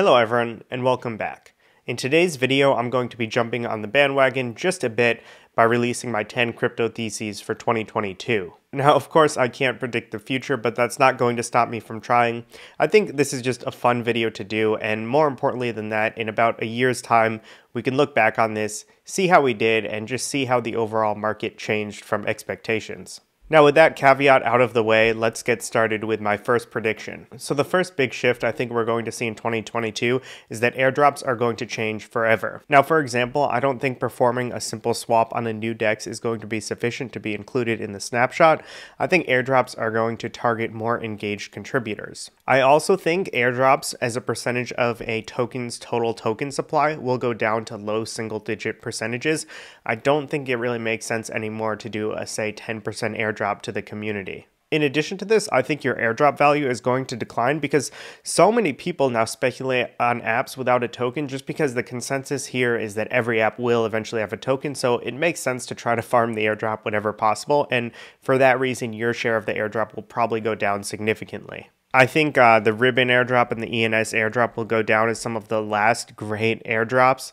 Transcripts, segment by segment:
Hello everyone, and welcome back. In today's video, I'm going to be jumping on the bandwagon just a bit by releasing my 10 crypto theses for 2022. Now, of course, I can't predict the future, but that's not going to stop me from trying. I think this is just a fun video to do, and more importantly than that, in about a year's time, we can look back on this, see how we did, and just see how the overall market changed from expectations. Now, with that caveat out of the way, let's get started with my first prediction. So the first big shift I think we're going to see in 2022 is that airdrops are going to change forever. Now, for example, I don't think performing a simple swap on a new DEX is going to be sufficient to be included in the snapshot. I think airdrops are going to target more engaged contributors. I also think airdrops as a percentage of a token's total token supply will go down to low single-digit percentages. I don't think it really makes sense anymore to do a, say, 10% airdrop to the community. In addition to this, I think your airdrop value is going to decline because so many people now speculate on apps without a token just because the consensus here is that every app will eventually have a token, so it makes sense to try to farm the airdrop whenever possible, and for that reason, your share of the airdrop will probably go down significantly. I think the Ribbon airdrop and the ENS airdrop will go down as some of the last great airdrops,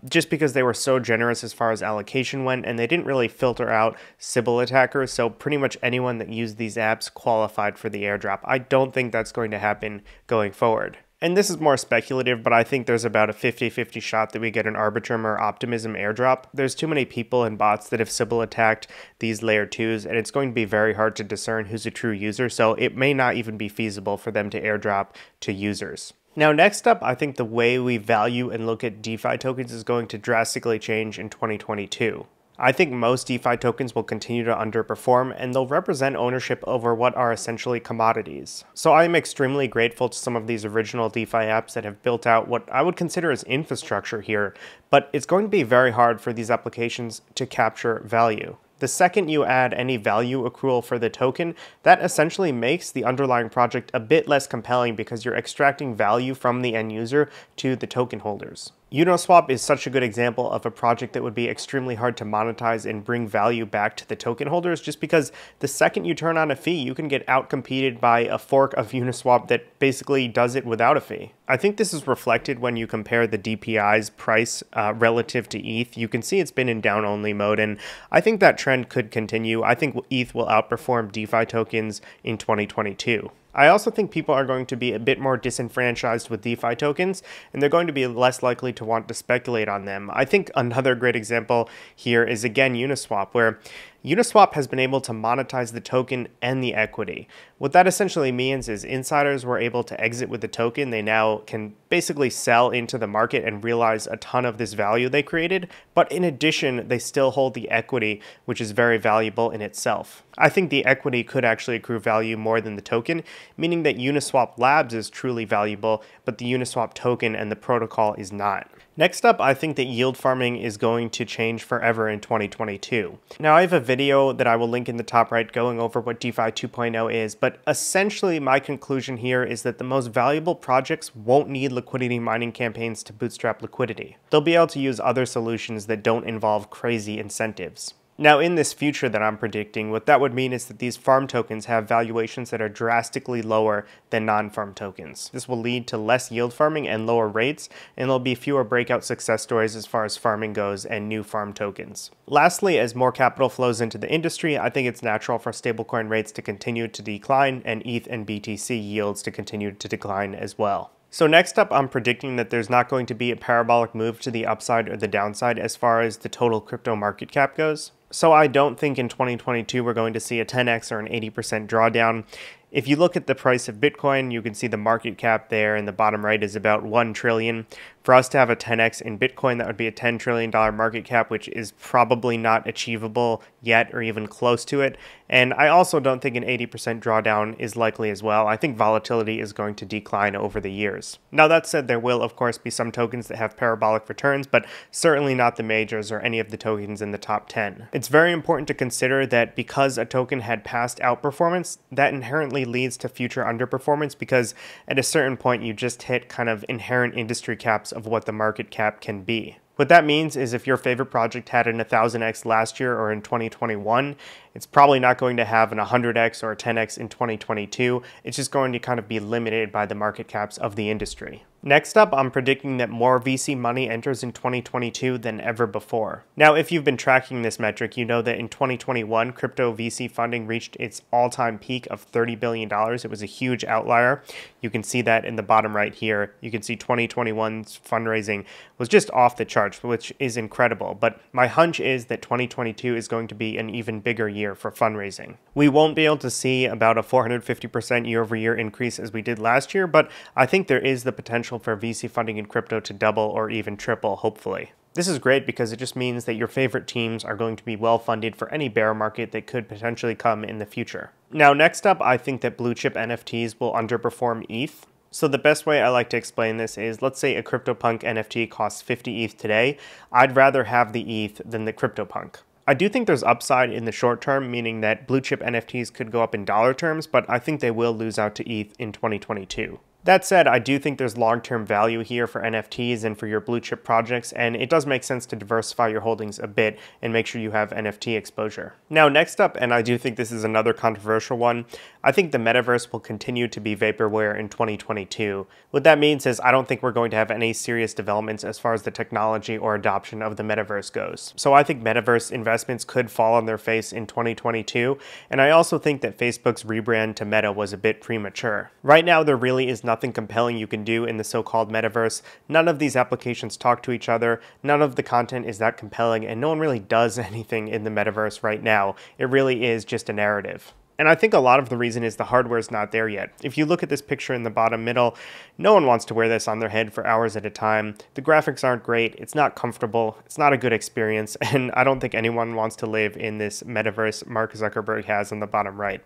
just because they were so generous as far as allocation went, and they didn't really filter out Sybil attackers, so pretty much anyone that used these apps qualified for the airdrop. I don't think that's going to happen going forward. And this is more speculative, but I think there's about a 50-50 shot that we get an Arbitrum or Optimism airdrop. There's too many people and bots that have Sybil attacked these layer 2s, and it's going to be very hard to discern who's a true user, so it may not even be feasible for them to airdrop to users. Now, next up, I think the way we value and look at DeFi tokens is going to drastically change in 2022. I think most DeFi tokens will continue to underperform, and they'll represent ownership over what are essentially commodities. So I am extremely grateful to some of these original DeFi apps that have built out what I would consider as infrastructure here, but it's going to be very hard for these applications to capture value. The second you add any value accrual for the token, that essentially makes the underlying project a bit less compelling because you're extracting value from the end user to the token holders. Uniswap is such a good example of a project that would be extremely hard to monetize and bring value back to the token holders just because the second you turn on a fee, you can get outcompeted by a fork of Uniswap that basically does it without a fee. I think this is reflected when you compare the DPI's price relative to ETH. You can see it's been in down-only mode, and I think that trend could continue. I think ETH will outperform DeFi tokens in 2022. I also think people are going to be a bit more disenfranchised with DeFi tokens, and they're going to be less likely to want to speculate on them. I think another great example here is, again, Uniswap, where Uniswap has been able to monetize the token and the equity. What that essentially means is insiders were able to exit with the token. They now can basically sell into the market and realize a ton of this value they created, but in addition, they still hold the equity, which is very valuable in itself. I think the equity could actually accrue value more than the token, meaning that Uniswap Labs is truly valuable, but the Uniswap token and the protocol is not. Next up, I think that yield farming is going to change forever in 2022. Now, I have a video that I will link in the top right going over what DeFi 2.0 is, but essentially my conclusion here is that the most valuable projects won't need liquidity mining campaigns to bootstrap liquidity. They'll be able to use other solutions that don't involve crazy incentives. Now, in this future that I'm predicting, what that would mean is that these farm tokens have valuations that are drastically lower than non-farm tokens. This will lead to less yield farming and lower rates, and there'll be fewer breakout success stories as far as farming goes and new farm tokens. Lastly, as more capital flows into the industry, I think it's natural for stablecoin rates to continue to decline and ETH and BTC yields to continue to decline as well. So next up, I'm predicting that there's not going to be a parabolic move to the upside or the downside as far as the total crypto market cap goes. So I don't think in 2022 we're going to see a 10x or an 80% drawdown. If you look at the price of Bitcoin, you can see the market cap there in the bottom right is about 1 trillion. For us to have a 10x in Bitcoin, that would be a $10 trillion market cap, which is probably not achievable yet or even close to it. And I also don't think an 80% drawdown is likely as well. I think volatility is going to decline over the years. Now, that said, there will, of course, be some tokens that have parabolic returns, but certainly not the majors or any of the tokens in the top 10. It's very important to consider that because a token had past outperformance, that inherently leads to future underperformance because at a certain point, you just hit kind of inherent industry caps of what the market cap can be. What that means is if your favorite project had an 1000x last year or in 2021, it's probably not going to have an 100x or a 10x in 2022. It's just going to kind of be limited by the market caps of the industry. Next up, I'm predicting that more VC money enters in 2022 than ever before. Now, if you've been tracking this metric, you know that in 2021, crypto VC funding reached its all-time peak of $30 billion. It was a huge outlier. You can see that in the bottom right here. You can see 2021's fundraising was just off the charts, which is incredible. But my hunch is that 2022 is going to be an even bigger year for fundraising. We won't be able to see about a 450% year-over-year increase as we did last year, but I think there is the potential for VC funding in crypto to double or even triple, hopefully. This is great because it just means that your favorite teams are going to be well funded for any bear market that could potentially come in the future. Now, next up, I think that blue chip NFTs will underperform ETH. So the best way I like to explain this is, let's say a CryptoPunk NFT costs 50 ETH today. I'd rather have the ETH than the CryptoPunk. I do think there's upside in the short term, meaning that blue chip NFTs could go up in dollar terms, but I think they will lose out to ETH in 2022. That said, I do think there's long-term value here for NFTs and for your blue chip projects, and it does make sense to diversify your holdings a bit and make sure you have NFT exposure. Now, next up, and I do think this is another controversial one, I think the Metaverse will continue to be vaporware in 2022. What that means is I don't think we're going to have any serious developments as far as the technology or adoption of the Metaverse goes. So I think Metaverse investments could fall on their face in 2022, and I also think that Facebook's rebrand to Meta was a bit premature. Right now, there really is nothing compelling you can do in the so-called Metaverse. None of these applications talk to each other, none of the content is that compelling, and no one really does anything in the Metaverse right now. It really is just a narrative. And I think a lot of the reason is the hardware is not there yet. If you look at this picture in the bottom middle, no one wants to wear this on their head for hours at a time. The graphics aren't great, it's not comfortable, it's not a good experience, and I don't think anyone wants to live in this Metaverse Mark Zuckerberg has on the bottom right.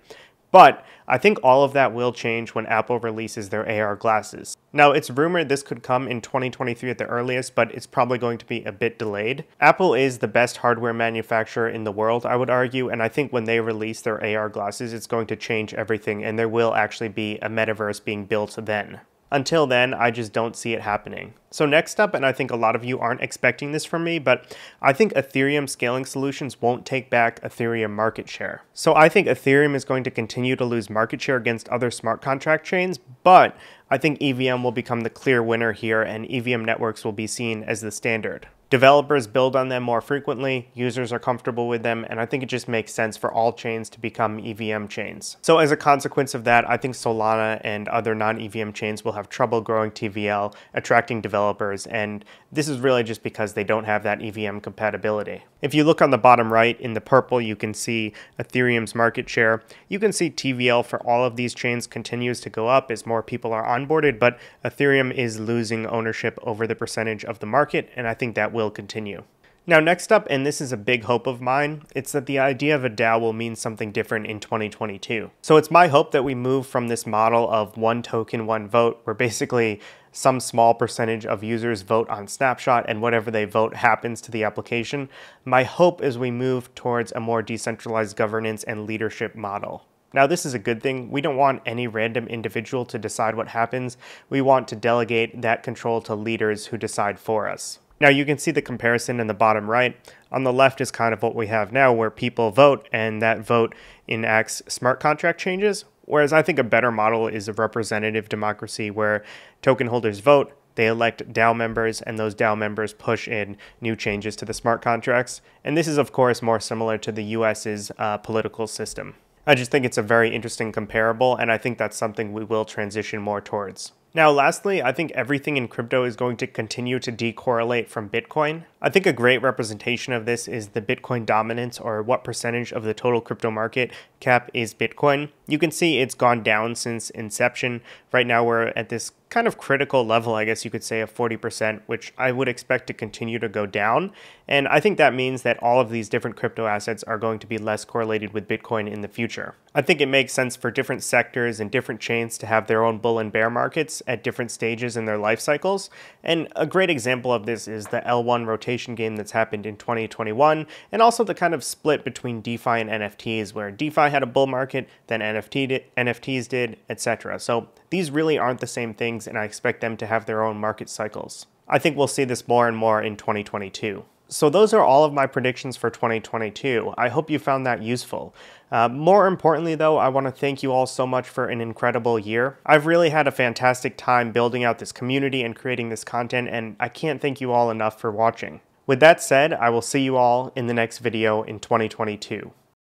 But I think all of that will change when Apple releases their AR glasses. Now, it's rumored this could come in 2023 at the earliest, but it's probably going to be a bit delayed. Apple is the best hardware manufacturer in the world, I would argue, and I think when they release their AR glasses, it's going to change everything, and there will actually be a metaverse being built then. Until then, I just don't see it happening. So next up, and I think a lot of you aren't expecting this from me, but I think Ethereum scaling solutions won't take back Ethereum market share. So I think Ethereum is going to continue to lose market share against other smart contract chains, but I think EVM will become the clear winner here and EVM networks will be seen as the standard. Developers build on them more frequently, users are comfortable with them, and I think it just makes sense for all chains to become EVM chains. So as a consequence of that, I think Solana and other non-EVM chains will have trouble growing TVL, attracting developers, and this is really just because they don't have that EVM compatibility. If you look on the bottom right, in the purple, you can see Ethereum's market share. You can see TVL for all of these chains continues to go up as more people are onboarded, but Ethereum is losing ownership over the percentage of the market, and I think that will continue. Now, next up, and this is a big hope of mine, it's that the idea of a DAO will mean something different in 2022. So it's my hope that we move from this model of one token, one vote, where basically some small percentage of users vote on Snapshot and whatever they vote happens to the application. My hope is we move towards a more decentralized governance and leadership model. Now, this is a good thing. We don't want any random individual to decide what happens. We want to delegate that control to leaders who decide for us. Now, you can see the comparison in the bottom right. On the left is kind of what we have now, where people vote and that vote enacts smart contract changes. Whereas I think a better model is a representative democracy where token holders vote, they elect DAO members, and those DAO members push in new changes to the smart contracts. And this is, of course, more similar to the US's political system. I just think it's a very interesting comparable, and I think that's something we will transition more towards. Now, lastly, I think everything in crypto is going to continue to decorrelate from Bitcoin. I think a great representation of this is the Bitcoin dominance, or what percentage of the total crypto market cap is Bitcoin. You can see it's gone down since inception. Right now we're at this kind of critical level, I guess you could say, of 40%, which I would expect to continue to go down. And I think that means that all of these different crypto assets are going to be less correlated with Bitcoin in the future. I think it makes sense for different sectors and different chains to have their own bull and bear markets at different stages in their life cycles. And a great example of this is the L1 rotation game that's happened in 2021, and also the kind of split between DeFi and NFTs, where DeFi had a bull market, then NFTs did, etc. So these really aren't the same things, and I expect them to have their own market cycles. I think we'll see this more and more in 2022. So those are all of my predictions for 2022. I hope you found that useful. More importantly though, I want to thank you all so much for an incredible year. I've really had a fantastic time building out this community and creating this content, and I can't thank you all enough for watching. With that said, I will see you all in the next video in 2022.